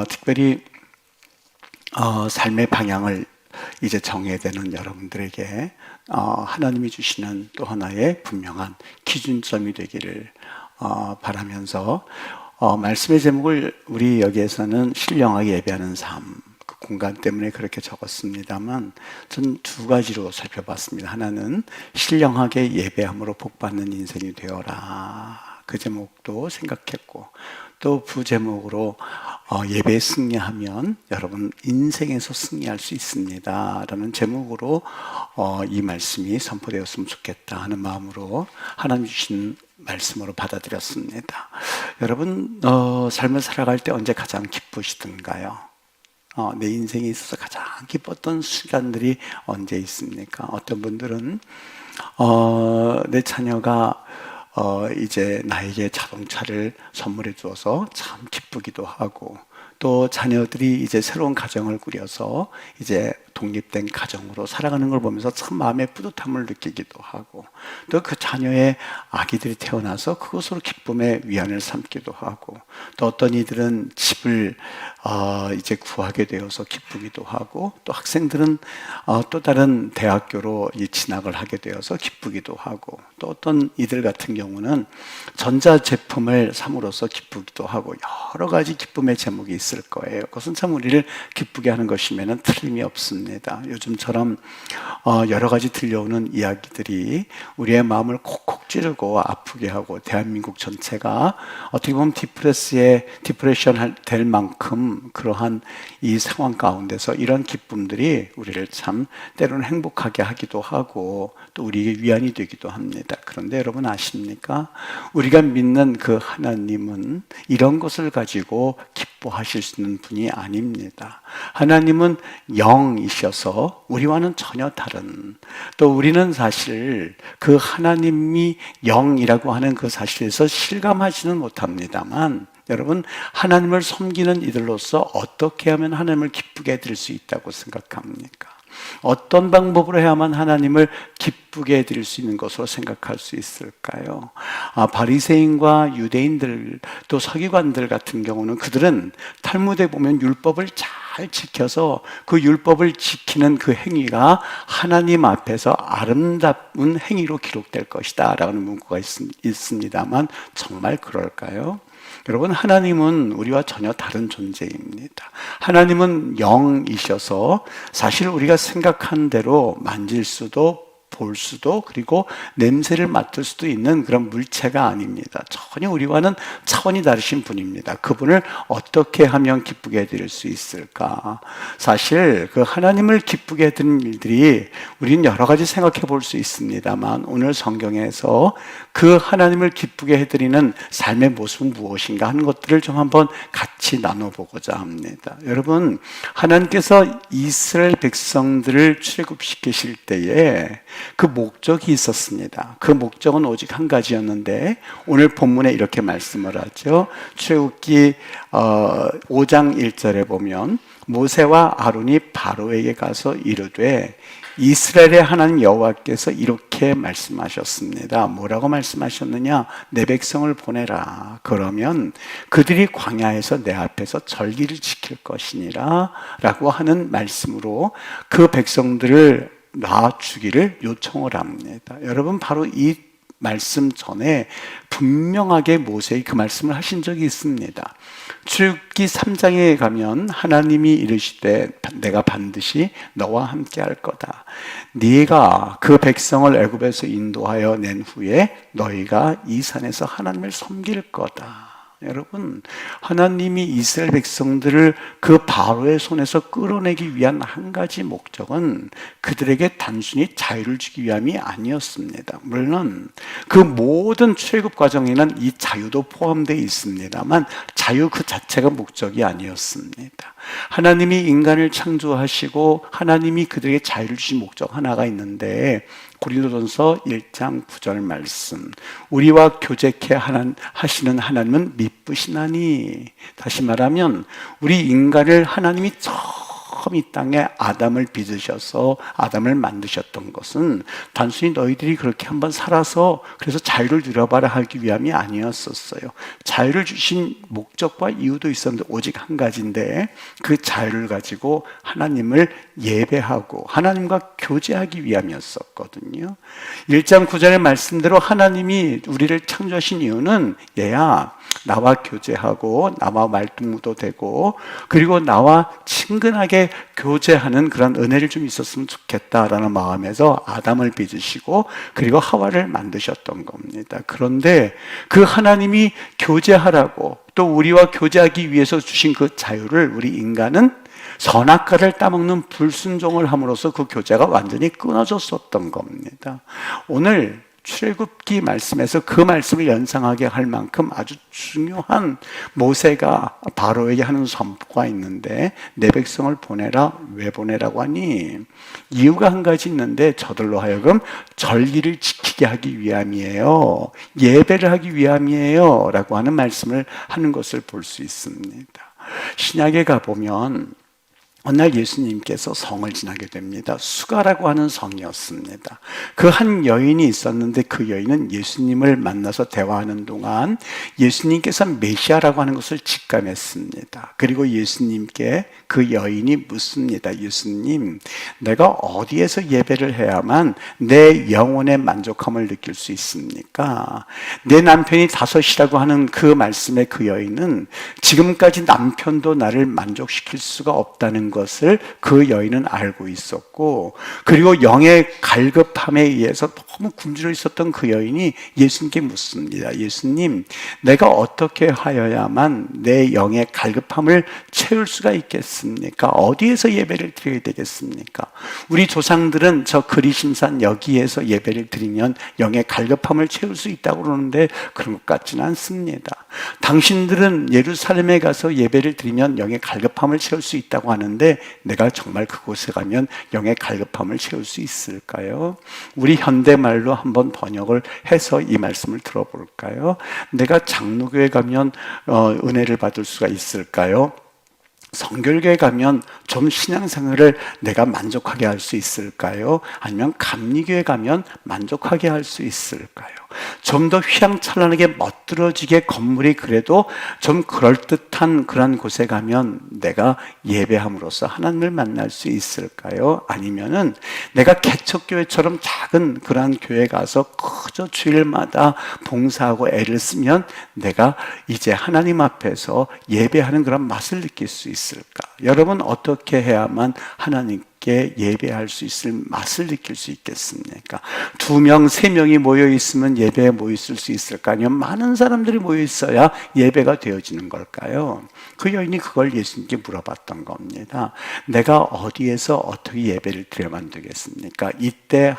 특별히 삶의 방향을 이제 정해야 되는 여러분들에게 하나님이 주시는 또 하나의 분명한 기준점이 되기를 바라면서 말씀의 제목을 우리 여기에서는 신령하게 예배하는 삶, 그 공간 때문에 그렇게 적었습니다만 전 두 가지로 살펴봤습니다. 하나는 신령하게 예배함으로 복받는 인생이 되어라, 그 제목도 생각했고, 또 부제목으로 예배에 승리하면 여러분 인생에서 승리할 수 있습니다 라는 제목으로 이 말씀이 선포되었으면 좋겠다 하는 마음으로 하나님 주신 말씀으로 받아들였습니다. 여러분 삶을 살아갈 때 언제 가장 기쁘시던가요? 내 인생에 있어서 가장 기뻤던 시간들이 언제 있습니까? 어떤 분들은 내 자녀가 이제 나에게 자동차를 선물해 주어서 참 기쁘기도 하고, 또 자녀들이 이제 새로운 가정을 꾸려서 이제 독립된 가정으로 살아가는 걸 보면서 참 마음의 뿌듯함을 느끼기도 하고, 또 그 자녀의 아기들이 태어나서 그것으로 기쁨의 위안을 삼기도 하고, 또 어떤 이들은 집을 이제 구하게 되어서 기쁘기도 하고, 또 학생들은 또 다른 대학교로 진학을 하게 되어서 기쁘기도 하고, 또 어떤 이들 같은 경우는 전자제품을 삼으로써 기쁘기도 하고, 여러 가지 기쁨의 제목이 있을 거예요. 그것은 참 우리를 기쁘게 하는 것이면 틀림이 없습니다. 요즘처럼 여러 가지 들려오는 이야기들이 우리의 마음을 콕콕 찌르고 아프게 하고, 대한민국 전체가 어떻게 보면 디프레션 될 만큼 그러한 이 상황 가운데서 이런 기쁨들이 우리를 참 때로는 행복하게 하기도 하고, 또 우리에게 위안이 되기도 합니다. 그런데 여러분 아십니까? 우리가 믿는 그 하나님은 이런 것을 가지고 기뻐하실 수 있는 분이 아닙니다. 하나님은 영이셔서 우리와는 전혀 다른, 또 우리는 사실 그 하나님이 영이라고 하는 그 사실에서 실감하지는 못합니다만, 여러분 하나님을 섬기는 이들로서 어떻게 하면 하나님을 기쁘게 해드릴 수 있다고 생각합니까? 어떤 방법으로 해야만 하나님을 기쁘게 해드릴 수 있는 것으로 생각할 수 있을까요? 바리새인과 유대인들, 또 서기관들 같은 경우는 그들은 탈무드에 보면 율법을 잘 지켜서 그 율법을 지키는 그 행위가 하나님 앞에서 아름다운 행위로 기록될 것이다 라는 문구가 있습니다만 정말 그럴까요? 여러분 하나님은 우리와 전혀 다른 존재입니다. 하나님은 영이셔서 사실 우리가 생각한 대로 만질 수도 볼 수도 그리고 냄새를 맡을 수도 있는 그런 물체가 아닙니다. 전혀 우리와는 차원이 다르신 분입니다. 그분을 어떻게 하면 기쁘게 해드릴 수 있을까? 사실 그 하나님을 기쁘게 해드리는 일들이 우리는 여러 가지 생각해 볼 수 있습니다만, 오늘 성경에서 그 하나님을 기쁘게 해드리는 삶의 모습은 무엇인가 하는 것들을 좀 한번 같이 나눠보고자 합니다. 여러분, 하나님께서 이스라엘 백성들을 출애굽시키실 때에 그 목적이 있었습니다. 그 목적은 오직 한 가지였는데 오늘 본문에 이렇게 말씀을 하죠. 출애굽기 5장 1절에 보면 모세와 아론이 바로에게 가서 이르되 이스라엘의 하나님 여호와께서 이렇게 말씀하셨습니다. 뭐라고 말씀하셨느냐? 내 백성을 보내라. 그러면 그들이 광야에서 내 앞에서 절기를 지킬 것이니라 라고 하는 말씀으로 그 백성들을 놔주기를 요청을 합니다. 여러분 바로 이 말씀 전에 분명하게 모세의 그 말씀을 하신 적이 있습니다. 출애굽기 3장에 가면 하나님이 이르시되 내가 반드시 너와 함께 할 거다. 네가 그 백성을 애굽에서 인도하여 낸 후에 너희가 이 산에서 하나님을 섬길 거다. 여러분 하나님이 이스라엘 백성들을 그 바로의 손에서 끌어내기 위한 한 가지 목적은 그들에게 단순히 자유를 주기 위함이 아니었습니다. 물론 그 모든 출애굽 과정에는 이 자유도 포함되어 있습니다만 자유 그 자체가 목적이 아니었습니다. 하나님이 인간을 창조하시고 하나님이 그들에게 자유를 주신 목적 하나가 있는데, 고린도전서 1장 9절 말씀, 우리와 교제케 하시는 하나님은 미쁘시나니. 다시 말하면 우리 인간을 하나님이 처음 이 땅에 아담을 빚으셔서 아담을 만드셨던 것은 단순히 너희들이 그렇게 한번 살아서 그래서 자유를 누려봐라 하기 위함이 아니었었어요. 자유를 주신 목적과 이유도 있었는데 오직 한 가지인데, 그 자유를 가지고 하나님을 예배하고 하나님과 교제하기 위함이었었거든요. 1장 9절의 말씀대로 하나님이 우리를 창조하신 이유는 얘야, 나와 교제하고 나와 말동무도 되고 그리고 나와 친근하게 교제하는 그런 은혜를 좀 있었으면 좋겠다라는 마음에서 아담을 빚으시고 그리고 하와를 만드셨던 겁니다. 그런데 그 하나님이 교제하라고 또 우리와 교제하기 위해서 주신 그 자유를 우리 인간은 선악과를 따먹는 불순종을 함으로써 그 교제가 완전히 끊어졌었던 겁니다. 오늘 출애굽기 말씀에서 그 말씀을 연상하게 할 만큼 아주 중요한 모세가 바로에게 하는 선포가 있는데, 내 백성을 보내라. 왜 보내라고 하니? 이유가 한 가지 있는데 저들로 하여금 절기를 지키게 하기 위함이에요, 예배를 하기 위함이에요 라고 하는 말씀을 하는 것을 볼 수 있습니다. 신약에 가보면 어느 날 예수님께서 성을 지나게 됩니다. 수가라고 하는 성이었습니다. 그 한 여인이 있었는데 그 여인은 예수님을 만나서 대화하는 동안 예수님께서 메시아라고 하는 것을 직감했습니다. 그리고 예수님께 그 여인이 묻습니다. 예수님, 내가 어디에서 예배를 해야만 내 영혼의 만족함을 느낄 수 있습니까? 내 남편이 다섯이라고 하는 그 말씀에 그 여인은 지금까지 남편도 나를 만족시킬 수가 없다는 것을 그 여인은 알고 있었고, 그리고 영의 갈급함에 의해서 너무 굶주려 있었던 그 여인이 예수님께 묻습니다. 예수님, 내가 어떻게 하여야만 내 영의 갈급함을 채울 수가 있겠습니까? 어디에서 예배를 드려야 되겠습니까? 우리 조상들은 저 그리심산 여기에서 예배를 드리면 영의 갈급함을 채울 수 있다고 그러는데 그런 것 같지는 않습니다. 당신들은 예루살렘에 가서 예배를 드리면 영의 갈급함을 채울 수 있다고 하는데 내가 정말 그곳에 가면 영의 갈급함을 채울 수 있을까요? 우리 현대말로 한번 번역을 해서 이 말씀을 들어볼까요? 내가 장로교에 가면 은혜를 받을 수가 있을까요? 성결교에 가면 좀 신앙생활을 내가 만족하게 할 수 있을까요? 아니면 감리교에 가면 만족하게 할 수 있을까요? 좀 더 휘황찬란하게 멋들어지게 건물이 그래도 좀 그럴듯한 그런 곳에 가면 내가 예배함으로써 하나님을 만날 수 있을까요? 아니면은 내가 개척교회처럼 작은 그런 교회 가서 그저 주일마다 봉사하고 애를 쓰면 내가 이제 하나님 앞에서 예배하는 그런 맛을 느낄 수 있을까? 여러분, 어떻게 해야만 하나님께 예배할 수 있을 맛을 느낄 수 있겠습니까? 2명, 3명이 모여 있으면 예배에 모여 있을 수 있을까? 아니면 많은 사람들이 모여 있어야 예배가 되어지는 걸까요? 그 여인이 그걸 예수님께 물어봤던 겁니다. 내가 어디에서 어떻게 예배를 드려야만 되겠습니까? 이때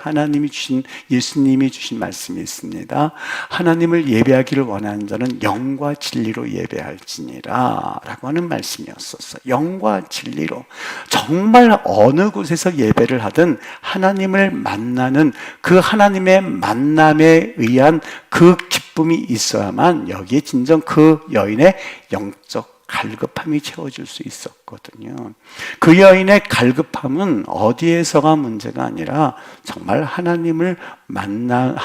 예수님이 주신 말씀이 있습니다. 하나님을 예배하기를 원하는 자는 영과 진리로 예배할지니라 라고 하는 말씀이었었어요. 영과 진리로. 정말 어느 곳에서 예배를 하든 하나님을 만나는 그 하나님의 만남에 의한 그 기쁨이 있어야만 여기에 진정 그 여인의 영적 갈급함이 채워질 수 있었거든요. 그 여인의 갈급함은 어디에서가 문제가 아니라 정말 하나님을 만나는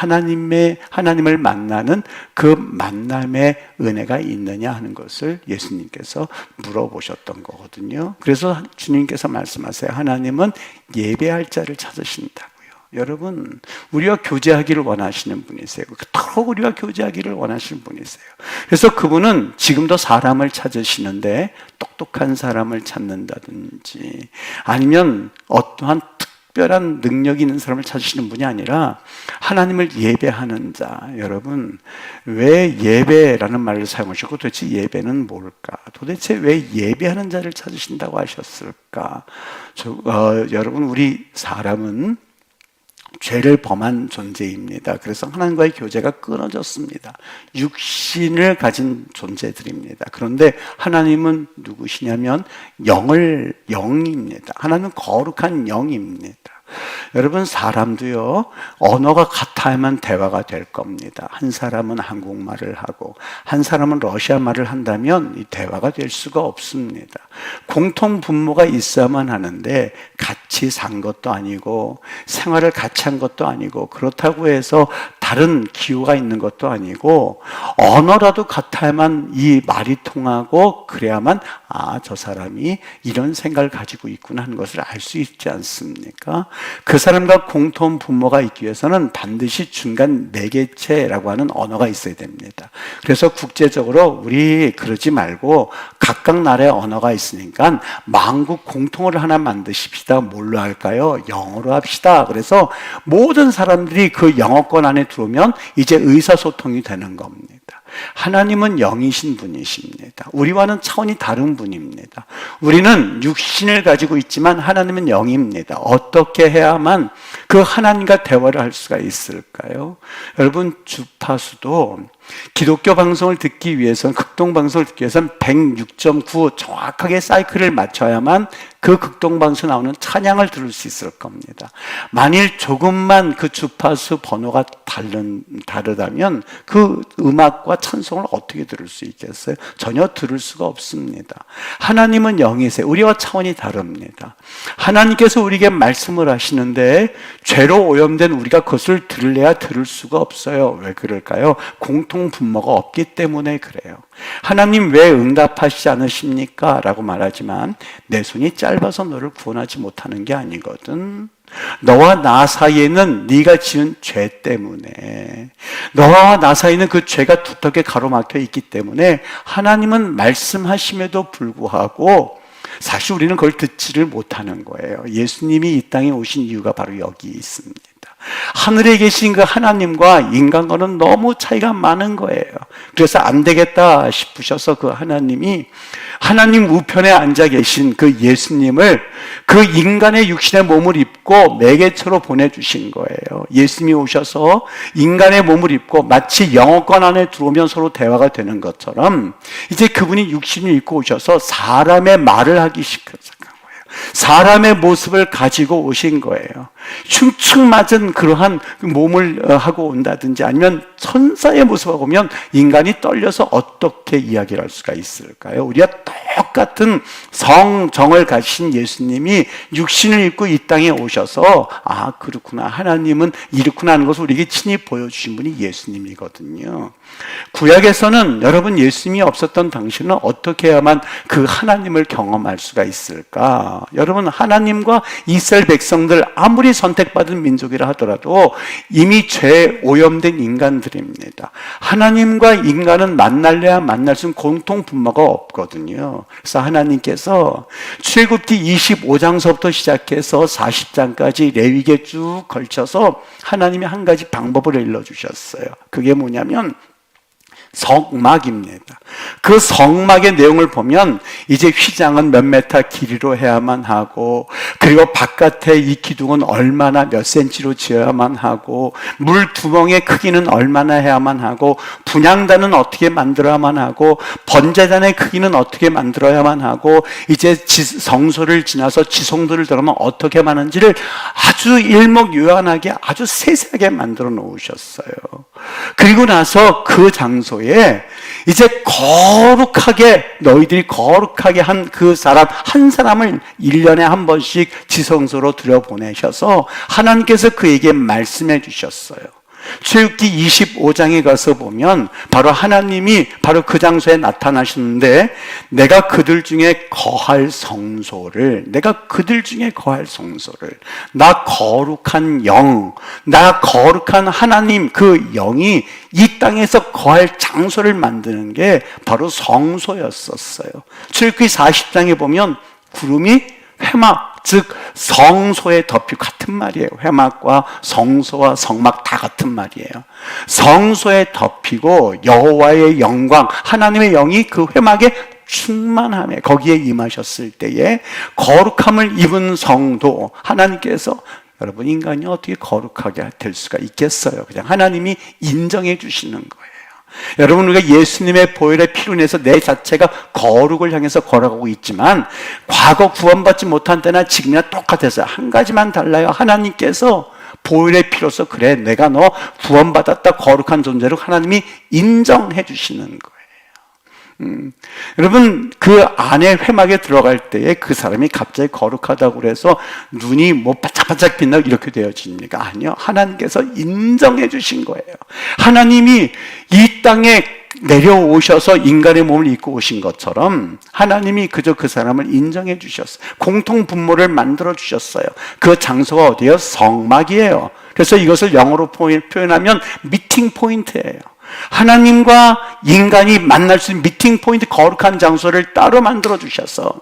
그 만남의 은혜가 있느냐 하는 것을 예수님께서 물어보셨던 거거든요. 그래서 주님께서 말씀하세요. 하나님은 예배할 자를 찾으신다고요. 여러분, 우리와 교제하기를 원하시는 분이세요. 그토록 우리와 교제하기를 원하시는 분이세요. 그래서 그분은 지금도 사람을 찾으시는데 똑똑한 사람을 찾는다든지 아니면 어떠한 특별한 능력이 있는 사람을 찾으시는 분이 아니라 하나님을 예배하는 자. 여러분, 왜 예배라는 말을 사용하셨고 도대체 예배는 뭘까? 도대체 왜 예배하는 자를 찾으신다고 하셨을까? 여러분, 우리 사람은 죄를 범한 존재입니다. 그래서 하나님과의 교제가 끊어졌습니다. 육신을 가진 존재들입니다. 그런데 하나님은 누구시냐면 영입니다. 하나님은 거룩한 영입니다. 여러분, 사람도요, 언어가 같아야만 대화가 될 겁니다. 한 사람은 한국말을 하고 한 사람은 러시아 말을 한다면 이 대화가 될 수가 없습니다. 공통 분모가 있어야만 하는데 같이 산 것도 아니고 생활을 같이 한 것도 아니고 그렇다고 해서 다른 기호가 있는 것도 아니고 언어라도 같아야만 이 말이 통하고 그래야만 저 사람이 이런 생각을 가지고 있구나 하는 것을 알 수 있지 않습니까? 그 사람과 공통 분모가 있기 위해서는 반드시 중간 매개체라고 하는 언어가 있어야 됩니다. 그래서 국제적으로 우리 그러지 말고 각각 나라의 언어가 있으니까 만국 공통어를 하나 만드십시다. 뭘로 할까요? 영어로 합시다. 그래서 모든 사람들이 그 영어권 안에 들어오면 이제 의사소통이 되는 겁니다. 하나님은 영이신 분이십니다. 우리와는 차원이 다른 분입니다. 우리는 육신을 가지고 있지만 하나님은 영입니다. 어떻게 해야만 그 하나님과 대화를 할 수가 있을까요? 여러분, 주파수도 기독교 방송을 듣기 위해서는, 극동 방송을 듣기 위해서는 106.9 정확하게 사이클을 맞춰야만 그 극동 방송에 나오는 찬양을 들을 수 있을 겁니다. 만일 조금만 그 주파수 번호가 다르다면 그 음악과 찬송을 어떻게 들을 수 있겠어요? 전혀 들을 수가 없습니다. 하나님은 영이세요. 우리와 차원이 다릅니다. 하나님께서 우리에게 말씀을 하시는데 죄로 오염된 우리가 그것을 들으려야 들을 수가 없어요. 왜 그럴까요? 공통 분모가 없기 때문에 그래요. 하나님 왜 응답하시지 않으십니까? 라고 말하지만 내 손이 짧아서 너를 구원하지 못하는 게 아니거든. 너와 나 사이에는 네가 지은 죄 때문에, 너와 나 사이에는 그 죄가 두텁게 가로막혀 있기 때문에 하나님은 말씀하심에도 불구하고 사실 우리는 그걸 듣지를 못하는 거예요. 예수님이 이 땅에 오신 이유가 바로 여기 있습니다. 하늘에 계신 그 하나님과 인간과는 너무 차이가 많은 거예요. 그래서 안 되겠다 싶으셔서 그 하나님이 하나님 우편에 앉아 계신 그 예수님을 그 인간의 육신의 몸을 입고 매개체로 보내주신 거예요. 예수님이 오셔서 인간의 몸을 입고 마치 영어권 안에 들어오면 서로 대화가 되는 것처럼 이제 그분이 육신을 입고 오셔서 사람의 말을 하기 시작한 거예요. 사람의 모습을 가지고 오신 거예요. 흉측맞은 그러한 몸을 하고 온다든지 아니면 천사의 모습을 보면 인간이 떨려서 어떻게 이야기를 할 수가 있을까요? 우리가 똑같은 성정을 가신 예수님이 육신을 입고 이 땅에 오셔서 그렇구나, 하나님은 이렇구나 하는 것을 우리에게 친히 보여주신 분이 예수님이거든요. 구약에서는 여러분, 예수님이 없었던 당시는 어떻게 해야만 그 하나님을 경험할 수가 있을까? 여러분, 하나님과 이스라엘 백성들 아무리 선택받은 민족이라 하더라도 이미 죄에 오염된 인간들입니다. 하나님과 인간은 만날래야 만날 수 있는 공통 분모가 없거든요. 그래서 하나님께서 출애굽기 25장서부터 시작해서 40장까지 레위기에 쭉 걸쳐서 하나님이 한 가지 방법을 일러주셨어요. 그게 뭐냐면 성막입니다. 그 성막의 내용을 보면 이제 휘장은 몇 메타 길이로 해야만 하고, 그리고 바깥에 이 기둥은 얼마나 몇 센치로 지어야만 하고, 물 두멍의 크기는 얼마나 해야만 하고, 분향단은 어떻게 만들어야만 하고, 번제단의 크기는 어떻게 만들어야만 하고, 이제 성소를 지나서 지성도를 들어가면 어떻게 하는지를 아주 일목요연하게 아주 세세하게 만들어 놓으셨어요. 그리고 나서 그 장소에 이제 거룩하게, 너희들이 거룩하게 한 그 사람 한 사람을 1년에 한 번씩 지성소로 들여보내셔서 하나님께서 그에게 말씀해 주셨어요. 출애굽기 25장에 가서 보면 바로 하나님이 바로 그 장소에 나타나셨는데, 내가 그들 중에 거할 성소를, 나 거룩한 영, 나 거룩한 하나님, 그 영이 이 땅에서 거할 장소를 만드는 게 바로 성소였었어요. 출애굽기 40장에 보면 구름이 회막, 즉 성소에 덮이고, 같은 말이에요. 회막과 성소와 성막 다 같은 말이에요. 성소에 덮이고 여호와의 영광, 하나님의 영이 그 회막에 충만함에 거기에 임하셨을 때에 거룩함을 입은 성도, 하나님께서, 여러분, 인간이 어떻게 거룩하게 될 수가 있겠어요? 그냥 하나님이 인정해 주시는 거예요. 여러분, 우리가 예수님의 보혈의 피로 인해서 내 자체가 거룩을 향해서 걸어가고 있지만 과거 구원받지 못한 때나 지금이나 똑같아서요. 한 가지만 달라요. 하나님께서 보혈의 피로서 그래, 내가 너 구원받았다, 거룩한 존재로 하나님이 인정해 주시는 거예요. 여러분, 그 안에 회막에 들어갈 때에 그 사람이 갑자기 거룩하다고 그래서 눈이 뭐 반짝반짝 빛나고 이렇게 되어집니까? 아니요. 하나님께서 인정해 주신 거예요. 하나님이 이 땅에 내려오셔서 인간의 몸을 입고 오신 것처럼 하나님이 그저 그 사람을 인정해 주셨어요. 공통 분모를 만들어 주셨어요. 그 장소가 어디예요? 성막이에요. 그래서 이것을 영어로 표현하면 미팅 포인트예요. 하나님과 인간이 만날 수 있는 미팅 포인트, 거룩한 장소를 따로 만들어 주셔서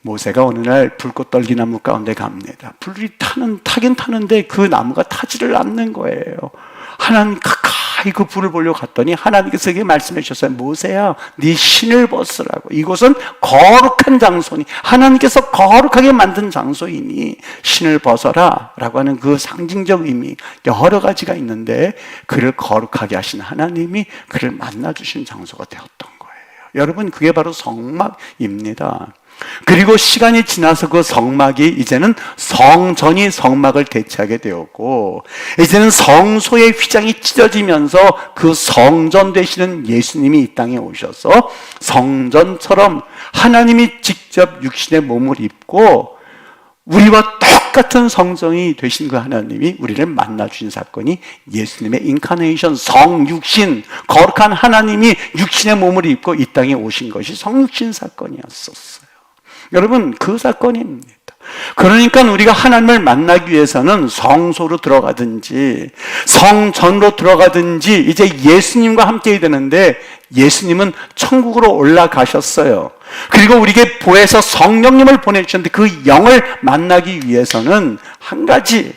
모세가 어느 날 불꽃 떨기나무 가운데 갑니다. 불이 타긴 타는데 그 나무가 타지를 않는 거예요. 하나님 가까이 그 불을 보려고 갔더니 하나님께서 그에게 말씀해 주셨어요. 모세야, 네 신을 벗으라고. 이곳은 거룩한 장소니, 하나님께서 거룩하게 만든 장소이니 신을 벗어라 라고 하는 그 상징적 의미, 여러 가지가 있는데 그를 거룩하게 하신 하나님이 그를 만나주신 장소가 되었던 거예요. 여러분, 그게 바로 성막입니다. 그리고 시간이 지나서 그 성막이 이제는 성전이 성막을 대체하게 되었고, 이제는 성소의 휘장이 찢어지면서 그 성전 되시는 예수님이 이 땅에 오셔서 성전처럼 하나님이 직접 육신의 몸을 입고 우리와 똑같은 성정이 되신 그 하나님이 우리를 만나주신 사건이 예수님의 인카네이션, 성육신, 거룩한 하나님이 육신의 몸을 입고 이 땅에 오신 것이 성육신 사건이었었어요. 여러분, 그 사건입니다. 그러니까 우리가 하나님을 만나기 위해서는 성소로 들어가든지 성전으로 들어가든지 이제 예수님과 함께 해야 되는데, 예수님은 천국으로 올라가셨어요. 그리고 우리에게 보혜사 성령님을 보내주셨는데 그 영을 만나기 위해서는 한 가지,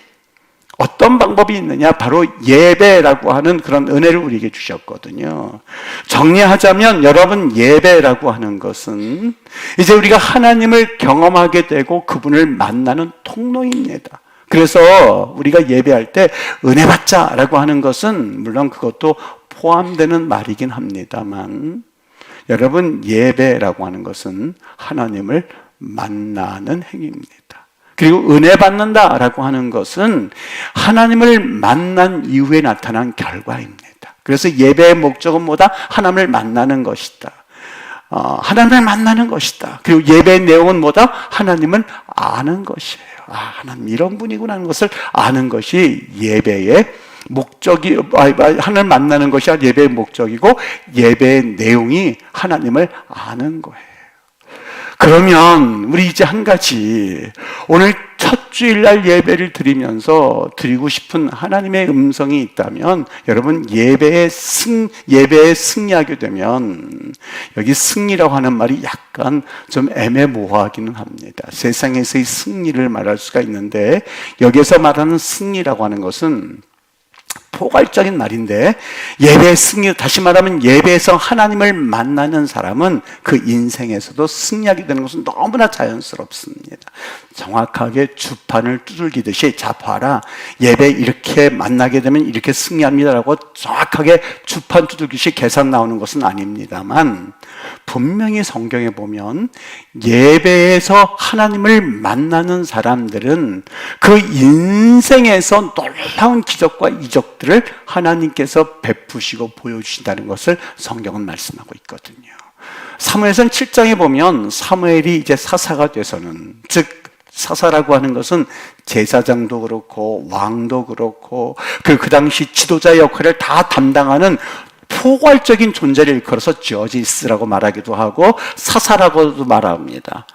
어떤 방법이 있느냐? 바로 예배라고 하는 그런 은혜를 우리에게 주셨거든요. 정리하자면 여러분, 예배라고 하는 것은 이제 우리가 하나님을 경험하게 되고 그분을 만나는 통로입니다. 그래서 우리가 예배할 때 은혜 받자라고 하는 것은 물론 그것도 포함되는 말이긴 합니다만, 여러분, 예배라고 하는 것은 하나님을 만나는 행위입니다. 그리고 은혜 받는다라고 하는 것은 하나님을 만난 이후에 나타난 결과입니다. 그래서 예배의 목적은 뭐다? 하나님을 만나는 것이다. 하나님을 만나는 것이다. 그리고 예배의 내용은 뭐다? 하나님을 아는 것이에요. 하나님 이런 분이구나 하는 것을 아는 것이 예배의 목적이, 하나님을 만나는 것이 예배의 목적이고, 예배의 내용이 하나님을 아는 거예요. 그러면 우리 이제 한 가지, 오늘 첫 주일날 예배를 드리면서 드리고 싶은 하나님의 음성이 있다면, 여러분, 예배에 승리하게 되면, 여기 승리라고 하는 말이 약간 좀 애매모호하기는 합니다. 세상에서의 승리를 말할 수가 있는데, 여기서 말하는 승리라고 하는 것은 포괄적인 말인데, 예배의 승리, 다시 말하면 예배에서 하나님을 만나는 사람은 그 인생에서도 승리하게 되는 것은 너무나 자연스럽습니다. 정확하게 주판을 두들기듯이, 자 봐라, 예배 이렇게 만나게 되면 이렇게 승리합니다라고 정확하게 주판 두들기듯이 계산 나오는 것은 아닙니다만, 분명히 성경에 보면 예배에서 하나님을 만나는 사람들은 그 인생에서 놀라운 기적과 이적들을 하나님께서 베푸시고 보여주신다는 것을 성경은 말씀하고 있거든요. 사무엘상 7장에 보면 사무엘이 이제 사사가 돼서는, 즉 사사라고 하는 것은 제사장도 그렇고 왕도 그렇고 그 당시 지도자 역할을 다 담당하는 포괄적인 존재를 일컬어서 저지스라고 말하기도 하고 사사라고도 말합니다.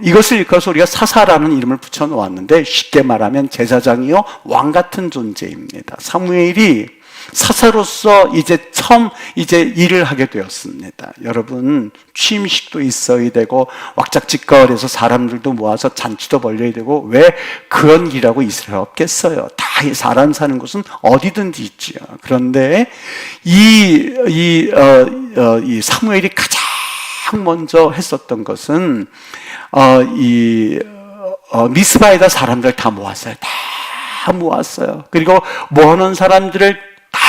이것을 일컬어서 우리가 사사라는 이름을 붙여놓았는데, 쉽게 말하면 제사장이요 왕 같은 존재입니다. 사무엘이 사사로서 이제 처음 일을 하게 되었습니다. 여러분, 취임식도 있어야 되고 왁작지껄해서 사람들도 모아서 잔치도 벌려야 되고, 왜 그런 일하고 이스라엘 없겠어요? 다 사람 사는 곳은 어디든지 있지요. 그런데 이 사무엘이 가장 먼저 했었던 것은 미스바에다 사람들 다 모았어요. 그리고 모아놓은 사람들을 다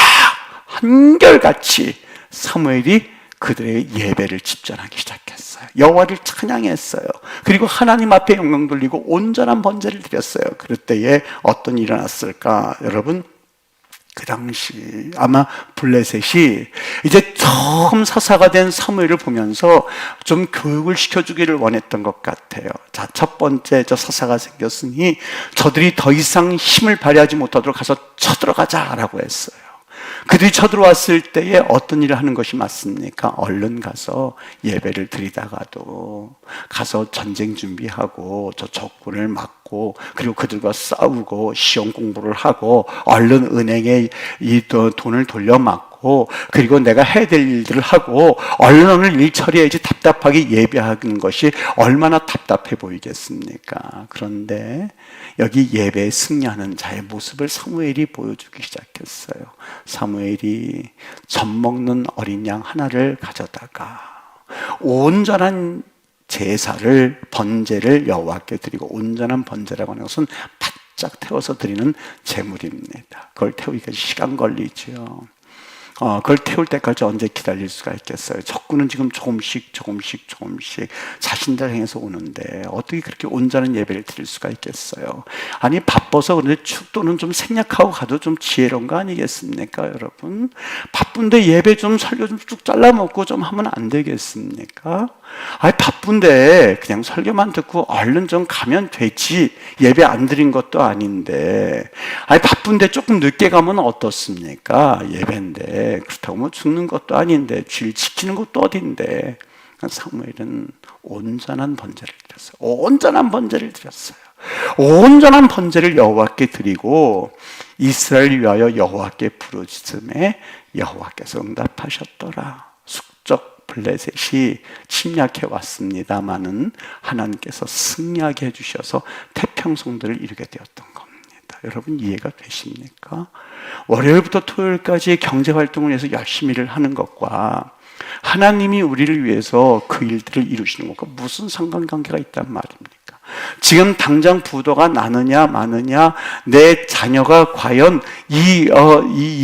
한결같이 사무엘이 그들의 예배를 집전하기 시작했어요. 여호와를 찬양했어요. 그리고 하나님 앞에 영광 돌리고 온전한 번제를 드렸어요. 그럴 때에 어떤 일이 일어났을까? 여러분, 그 당시 아마 블레셋이 이제 처음 사사가 된 사무엘을 보면서 좀 교육을 시켜주기를 원했던 것 같아요. 자, 첫 번째 저 사사가 생겼으니 저들이 더 이상 힘을 발휘하지 못하도록 가서 쳐들어가자라고 했어요. 그들이 쳐들어왔을 때에 어떤 일을 하는 것이 맞습니까? 얼른 가서 예배를 드리다가도 가서 전쟁 준비하고 저 적군을 막고 그리고 그들과 싸우고 시험 공부를 하고 얼른 은행에 이 돈을 돌려막고 그리고 내가 해야 될 일들을 하고 얼른 오늘 일 처리해야지 답답하게 예배하는 것이 얼마나 답답해 보이겠습니까? 그런데 여기 예배에 승리하는 자의 모습을 사무엘이 보여주기 시작했어요. 사무엘이 젖 먹는 어린 양 하나를 가져다가 온전한 제사를 번제를 여호와께 드리고, 온전한 번제라고 하는 것은 바짝 태워서 드리는 제물입니다. 그걸 태우기가 시간 걸리죠. 그걸 태울 때까지 언제 기다릴 수가 있겠어요? 적군은 지금 조금씩 자신들 향해서 오는데 어떻게 그렇게 온전한 예배를 드릴 수가 있겠어요? 아니, 바빠서 그런데 축도는 좀 생략하고 가도 좀 지혜로운 거 아니겠습니까, 여러분? 바쁜데 예배 좀 설교 좀 쭉 잘라먹고 좀 하면 안 되겠습니까? 아니, 바쁜데 그냥 설교만 듣고 얼른 좀 가면 되지. 예배 안 드린 것도 아닌데. 아니, 바쁜데 조금 늦게 가면 어떻습니까? 예배인데. 그렇다고 뭐 죽는 것도 아닌데, 주일 지키는 것도 어딘데. 사무엘은 온전한 번제를 드렸어요. 온전한 번제를 드렸어요. 온전한 번제를 여호와께 드리고 이스라엘 위하여 여호와께 부르짖음에 여호와께서 응답하셨더라. 숙적 블레셋이 침략해 왔습니다마는 하나님께서 승리하게 해주셔서 태평성들을 이루게 되었던 겁니다. 여러분, 이해가 되십니까? 월요일부터 토요일까지 경제활동을 위해서 열심히 일을 하는 것과 하나님이 우리를 위해서 그 일들을 이루시는 것과 무슨 상관관계가 있단 말입니까? 지금 당장 부도가 나느냐 마느냐, 내 자녀가 과연 이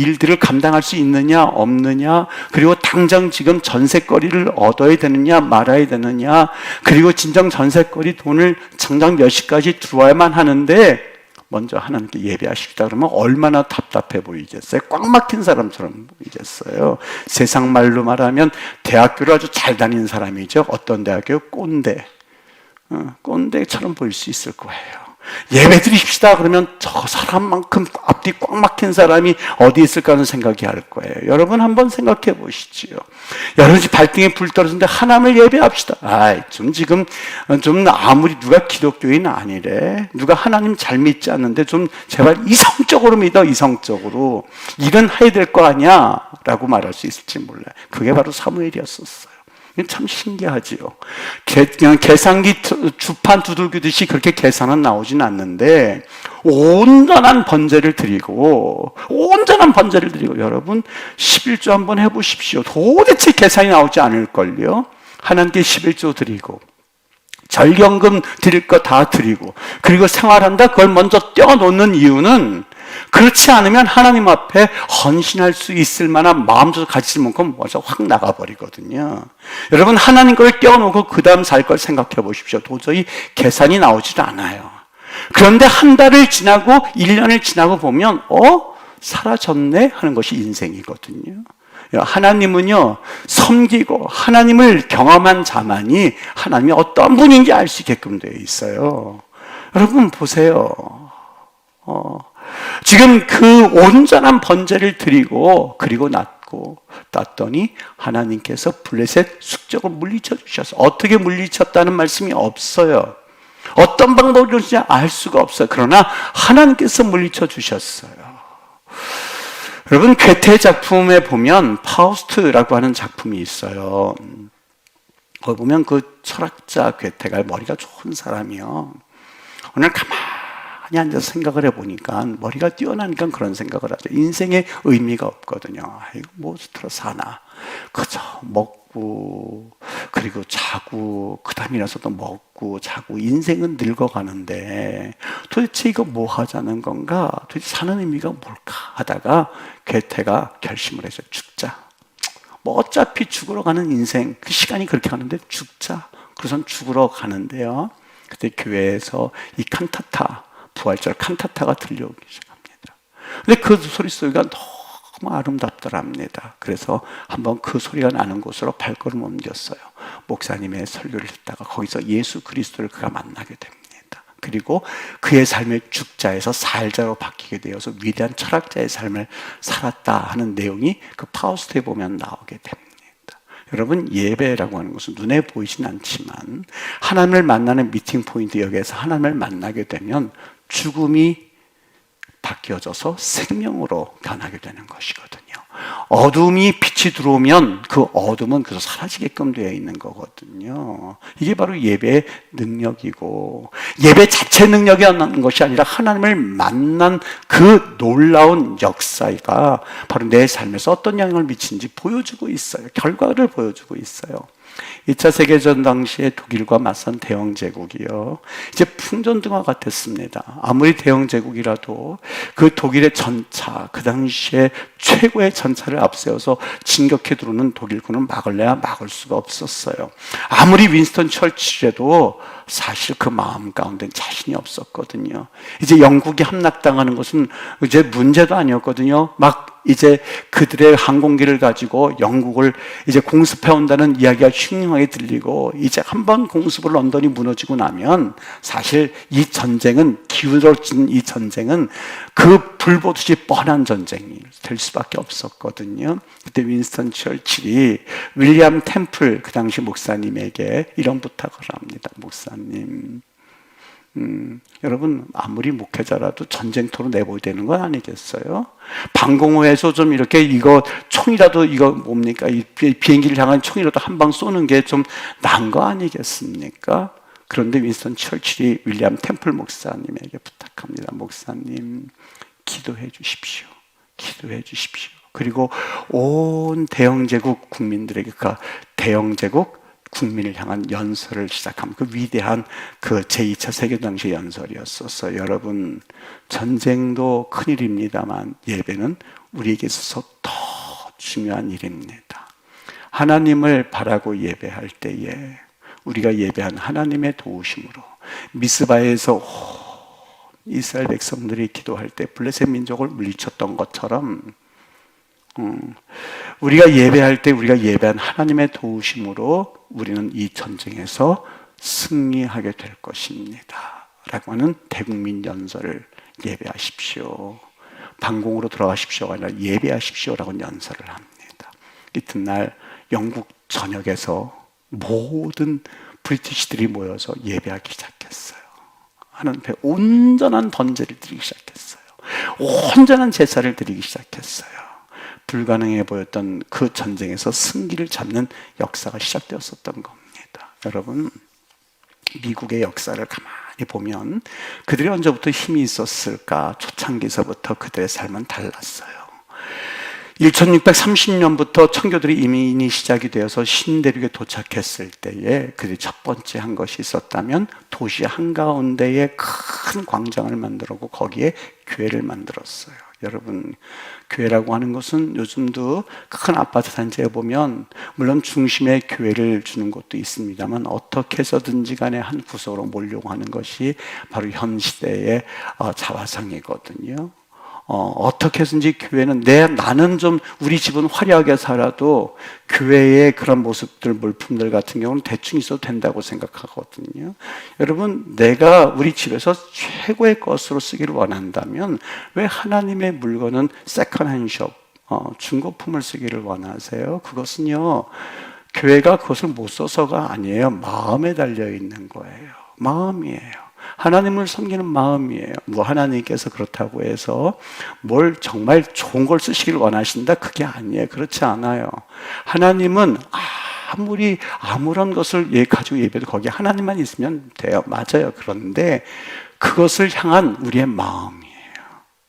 일들을 감당할 수 있느냐 없느냐, 그리고 당장 지금 전세거리를 얻어야 되느냐 말아야 되느냐, 그리고 진정 전세거리 돈을 당장 몇 시까지 들어와야만 하는데 먼저 하나님께 예배하시다 그러면 얼마나 답답해 보이겠어요? 꽉 막힌 사람처럼 보이겠어요? 세상 말로 말하면 대학교를 아주 잘 다니는 사람이죠. 어떤 대학교요? 꼰대. 꼰대처럼 보일 수 있을 거예요. 예배 드립시다 그러면 저 사람만큼 앞뒤 꽉 막힌 사람이 어디 있을까 하는 생각이 할 거예요. 여러분 한번 생각해 보시지요. 여러분 집 발등에 불 떨어지는데 하나님을 예배합시다. 지금 아무리 누가 기독교인 아니래, 누가 하나님 잘 믿지 않는데 좀 제발 이성적으로 믿어. 이성적으로 일은 해야 될 거 아니야 라고 말할 수 있을지 몰라요. 그게 바로 사무엘이었었어요. 참 신기하지요. 그냥 계산기 주판 두들기듯이 그렇게 계산은 나오진 않는데 온전한 번제를 드리고 여러분 11조 한번 해보십시오. 도대체 계산이 나오지 않을걸요. 하나님께 11조 드리고 절경금 드릴 거 다 드리고 그리고 생활한다, 그걸 먼저 떼어놓는 이유는 그렇지 않으면 하나님 앞에 헌신할 수 있을 만한 마음도 가지지 못하면 먼저 확 나가버리거든요. 여러분, 하나님 걸 떼어놓고 그 다음 살 걸 생각해 보십시오. 도저히 계산이 나오질 않아요. 그런데 한 달을 지나고 1년을 지나고 보면 사라졌네 하는 것이 인생이거든요. 하나님은요, 섬기고 하나님을 경험한 자만이 하나님이 어떤 분인지 알 수 있게끔 되어 있어요. 여러분 보세요. 지금 그 온전한 번제를 드리고 그리고 놨더니 하나님께서 블레셋 숙적을 물리쳐 주셔서, 어떻게 물리쳤다는 말씀이 없어요. 어떤 방법으로 그런지 알 수가 없어요. 그러나 하나님께서 물리쳐 주셨어요. 여러분, 괴테 작품에 보면 파우스트라고 하는 작품이 있어요. 거기 보면 그 철학자 괴테가 머리가 좋은 사람이요. 오늘 가만히 앉아서 생각을 해보니까 머리가 뛰어나니까 그런 생각을 하죠. 인생에 의미가 없거든요. 이거 무엇으로 사나? 그저 먹고 그리고 자고 그 다음에 일어나서 또 먹고 자고 인생은 늙어가는데 도대체 이거 뭐 하자는 건가? 도대체 사는 의미가 뭘까? 하다가 괴테가 결심을 해서 죽자. 뭐 어차피 죽으러 가는 인생, 그 시간이 그렇게 가는데 죽자. 그래서 죽으러 가는데요. 그때 교회에서 이 칸타타, 부활절 칸타타가 들려오기 시작합니다. 근데 그 소리 소리가 너무 아름답더랍니다. 그래서 한번 그 소리가 나는 곳으로 발걸음 옮겼어요. 목사님의 설교를 듣다가 거기서 예수 그리스도를 그가 만나게 됩니다. 그리고 그의 삶의 죽자에서 살자로 바뀌게 되어서 위대한 철학자의 삶을 살았다 하는 내용이 그 파우스트에 보면 나오게 됩니다. 여러분, 예배라고 하는 것은 눈에 보이진 않지만 하나님을 만나는 미팅 포인트, 여기에서 하나님을 만나게 되면 죽음이 바뀌어져서 생명으로 변하게 되는 것이거든요. 어둠이 빛이 들어오면 그 어둠은 그래서 사라지게끔 되어 있는 거거든요. 이게 바로 예배의 능력이고, 예배 자체 능력이 없는 것이 아니라 하나님을 만난 그 놀라운 역사가 바로 내 삶에서 어떤 영향을 미치는지 보여주고 있어요. 결과를 보여주고 있어요. 2차 세계전 당시에 독일과 맞선 대영제국이요, 이제 풍전등화 같았습니다. 아무리 대영제국이라도 그 독일의 전차, 그 당시에 최고의 전차를 앞세워서 진격해 들어오는 독일군을 막을래야 막을 수가 없었어요. 아무리 윈스턴 처칠해도 사실 그 마음 가운데는 자신이 없었거든요. 이제 영국이 함락당하는 것은 이제 문제도 아니었거든요. 막 이제 그들의 항공기를 가지고 영국을 이제 공습해 온다는 이야기가 흉흉하게 들리고, 이제 한번 공습을 런던이 무너지고 나면 사실 이 전쟁은, 기울어진 이 전쟁은 그 불보듯이 뻔한 전쟁이 될 수밖에 없었거든요. 그때 윈스턴 처칠이 윌리엄 템플, 그 당시 목사님에게 이런 부탁을 합니다. 목사님, 여러분, 아무리 목회자라도 전쟁터로 내보야 되는 건 아니겠어요? 방공호에서 좀 이렇게 이거 총이라도, 이거 뭡니까? 이 비행기를 향한 총이라도 한 방 쏘는 게 좀 나은 거 아니겠습니까? 그런데 윈스턴 처칠이 윌리엄 템플 목사님에게 부탁합니다. 목사님, 기도해 주십시오. 기도해 주십시오. 그리고 온 대영제국 국민들에게 그 대영제국 국민을 향한 연설을 시작한 그 위대한 그 제2차 세계대전 당시 연설이었었어요. 여러분, 전쟁도 큰일입니다만 예배는 우리에게 있어서 더 중요한 일입니다. 하나님을 바라고 예배할 때에 우리가 예배한 하나님의 도우심으로 미스바에서 이스라엘 백성들이 기도할 때 블레셋 민족을 물리쳤던 것처럼 우리가 예배할 때 우리가 예배한 하나님의 도우심으로 우리는 이 전쟁에서 승리하게 될 것입니다 라고 하는 대국민 연설을, 예배하십시오, 방공으로 들어가십시오가 아니라 예배하십시오라고 연설을 합니다. 이튿날 영국 전역에서 모든 브리티시들이 모여서 예배하기 시작했어요. 하나님 앞에 온전한 번제를 드리기 시작했어요. 온전한 제사를 드리기 시작했어요. 불가능해 보였던 그 전쟁에서 승기를 잡는 역사가 시작되었었던 겁니다. 여러분, 미국의 역사를 가만히 보면 그들이 언제부터 힘이 있었을까? 초창기서부터 그들의 삶은 달랐어요. 1630년부터 청교들이 이민이 시작이 되어서 신대륙에 도착했을 때에 그들이 첫 번째 한 것이 있었다면 도시 한가운데에 큰 광장을 만들었고 거기에 교회를 만들었어요. 여러분, 교회라고 하는 것은 요즘도 큰 아파트 단지에 보면 물론 중심에 교회를 주는 곳도 있습니다만 어떻게 해서든지 간에 한 구석으로 몰려고 하는 것이 바로 현 시대의 자화상이거든요. 어떻게 해서든지 교회는 나는 좀 우리 집은 화려하게 살아도 교회의 그런 모습들, 물품들 같은 경우는 대충 있어도 된다고 생각하거든요. 여러분, 내가 우리 집에서 최고의 것으로 쓰기를 원한다면 왜 하나님의 물건은 세컨핸드숍, 중고품을 쓰기를 원하세요? 그것은요, 교회가 그것을 못 써서가 아니에요. 마음에 달려 있는 거예요. 마음이에요. 하나님을 섬기는 마음이에요. 뭐 하나님께서 그렇다고 해서 뭘 정말 좋은 걸 쓰시길 원하신다? 그게 아니에요. 그렇지 않아요. 하나님은 아무런 것을 가지고 예배도 거기에 하나님만 있으면 돼요. 맞아요. 그런데 그것을 향한 우리의 마음이에요.